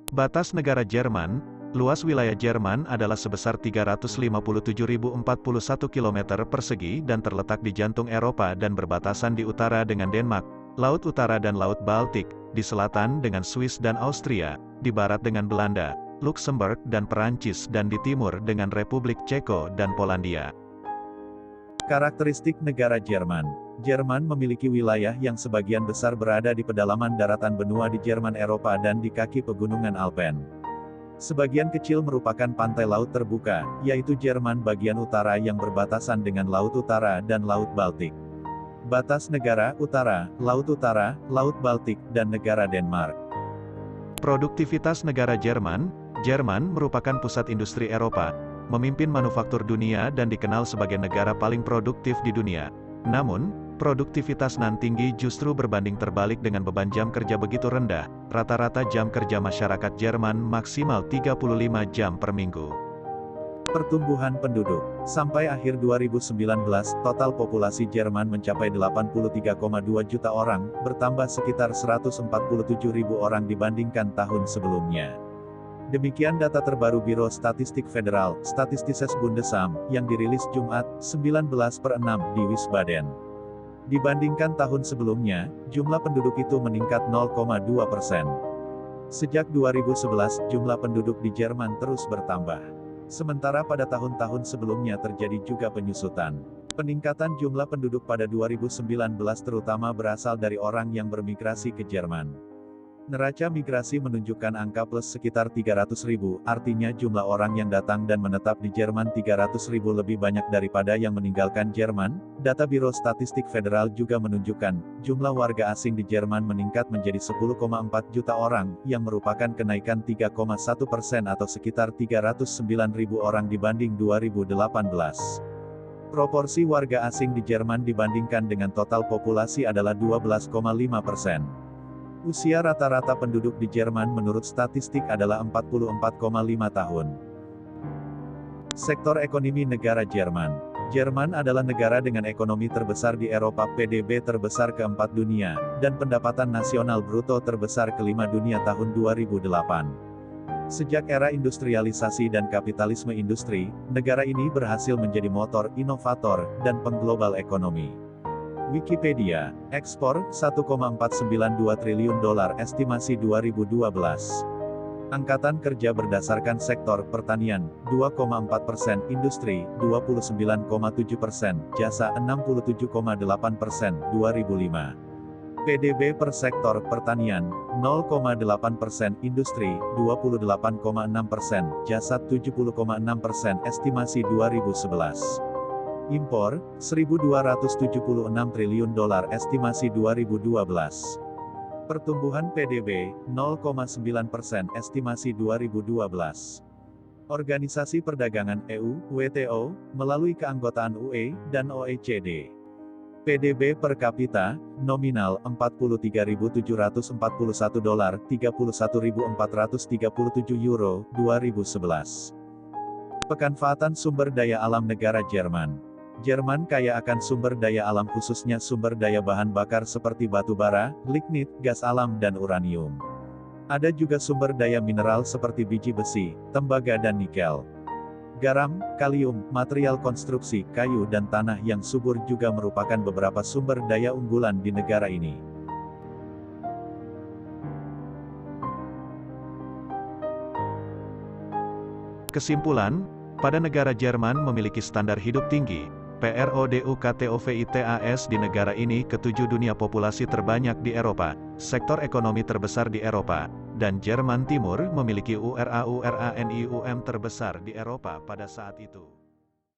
Batas negara Jerman, luas wilayah Jerman adalah sebesar 357.041 km persegi dan terletak di jantung Eropa dan berbatasan di utara dengan Denmark, Laut Utara dan Laut Baltik, di selatan dengan Swiss dan Austria, di barat dengan Belanda, Luxembourg dan Perancis dan di timur dengan Republik Ceko dan Polandia. Karakteristik negara Jerman. Jerman memiliki wilayah yang sebagian besar berada di pedalaman daratan benua di Jerman Eropa dan di kaki pegunungan Alpen. Sebagian kecil merupakan pantai laut terbuka, yaitu Jerman bagian utara yang berbatasan dengan Laut Utara dan Laut Baltik. Batas negara, Utara, Laut Baltik, dan negara Denmark. Produktivitas negara Jerman, Jerman merupakan pusat industri Eropa, memimpin manufaktur dunia dan dikenal sebagai negara paling produktif di dunia. Namun, produktivitas nan tinggi justru berbanding terbalik dengan beban jam kerja begitu rendah. Rata-rata jam kerja masyarakat Jerman maksimal 35 jam per minggu. Pertumbuhan penduduk. Sampai akhir 2019, total populasi Jerman mencapai 83,2 juta orang, bertambah sekitar 147.000 orang dibandingkan tahun sebelumnya. Demikian data terbaru Biro Statistik Federal, Statistisches Bundesamt, yang dirilis Jumat, 19/6, di Wiesbaden. Dibandingkan tahun sebelumnya, jumlah penduduk itu meningkat 0,2%. Sejak 2011, jumlah penduduk di Jerman terus bertambah. Sementara pada tahun-tahun sebelumnya terjadi juga penyusutan. Peningkatan jumlah penduduk pada 2019 terutama berasal dari orang yang bermigrasi ke Jerman. Neraca migrasi menunjukkan angka plus sekitar 300.000, artinya jumlah orang yang datang dan menetap di Jerman 300.000 lebih banyak daripada yang meninggalkan Jerman. Data Biro Statistik Federal juga menunjukkan, jumlah warga asing di Jerman meningkat menjadi 10,4 juta orang, yang merupakan kenaikan 3,1% atau sekitar 309.000 orang dibanding 2018. Proporsi warga asing di Jerman dibandingkan dengan total populasi adalah 12,5%. Usia rata-rata penduduk di Jerman menurut statistik adalah 44,5 tahun. Sektor ekonomi negara Jerman. Jerman adalah negara dengan ekonomi terbesar di Eropa, PDB terbesar keempat dunia, dan pendapatan nasional bruto terbesar kelima dunia tahun 2008. Sejak era industrialisasi dan kapitalisme industri, negara ini berhasil menjadi motor, inovator, dan pengglobal ekonomi. Wikipedia, ekspor, $1,492 triliun, estimasi 2012. Angkatan kerja berdasarkan sektor, pertanian, 2,4%, industri, 29,7%, jasa, 67,8%, 2005. PDB per sektor, pertanian, 0,8%, industri, 28,6%, jasa, 70,6%, estimasi 2011. Impor, $1.276 triliun, estimasi 2012. Pertumbuhan PDB, 0,9%, estimasi 2012. Organisasi Perdagangan EU, WTO, melalui keanggotaan UE, dan OECD. PDB per kapita, nominal, $43.741, €31.437, 2011. Pemanfaatan sumber daya alam negara Jerman. Jerman kaya akan sumber daya alam khususnya sumber daya bahan bakar seperti batu bara, lignit, gas alam dan uranium. Ada juga sumber daya mineral seperti biji besi, tembaga dan nikel. Garam, kalium, material konstruksi, kayu dan tanah yang subur juga merupakan beberapa sumber daya unggulan di negara ini. Kesimpulan, pada negara Jerman memiliki standar hidup tinggi, PRODUKTOVITAS di negara ini ketujuh dunia populasi terbanyak di Eropa, sektor ekonomi terbesar di Eropa, dan Jerman Timur memiliki URA-URANIUM terbesar di Eropa pada saat itu.